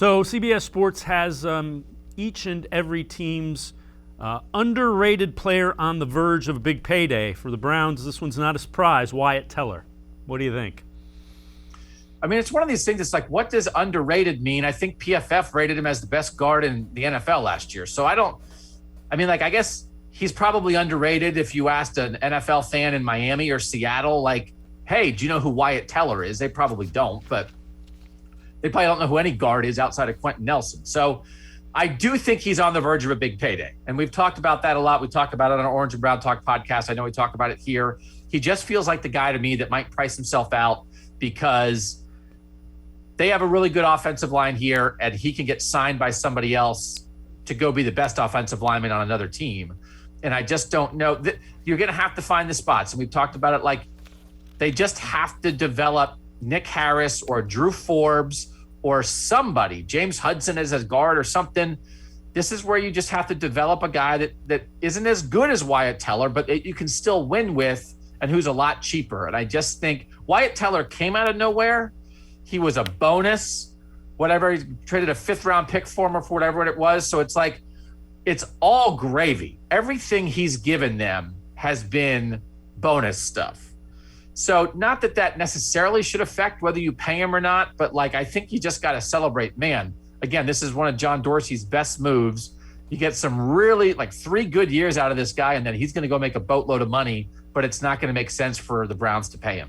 So CBS Sports has each and every team's underrated player on the verge of a big payday. For the Browns, this one's not a surprise. Wyatt Teller. What do you think? I mean, it's one of these things. It's like, what does underrated mean? I think PFF rated him as the best guard in the NFL last year. So I guess he's probably underrated if you asked an NFL fan in Miami or Seattle, like, hey, do you know who Wyatt Teller is? They probably don't, but they probably don't know who any guard is outside of Quentin Nelson. So I do think he's on the verge of a big payday. And we've talked about that a lot. We talked about it on our Orange and Brown Talk podcast. I know we talk about it here. He just feels like the guy to me that might price himself out because they have a really good offensive line here and he can get signed by somebody else to go be the best offensive lineman on another team. And I just don't know that you're going to have to find the spots. And we've talked about it, like they just have to develop Nick Harris or Drew Forbes or somebody, James Hudson as a guard or something. This is where you just have to develop a guy that isn't as good as Wyatt Teller, but that you can still win with and who's a lot cheaper. And I just think Wyatt Teller came out of nowhere. He was a bonus, whatever. He traded a 5th-round pick for him or for whatever it was. So it's like, it's all gravy. Everything he's given them has been bonus stuff. So not that necessarily should affect whether you pay him or not, but like, I think you just got to celebrate, man. Again, this is one of John Dorsey's best moves. You get some really 3 good years out of this guy, and then he's going to go make a boatload of money, but it's not going to make sense for the Browns to pay him.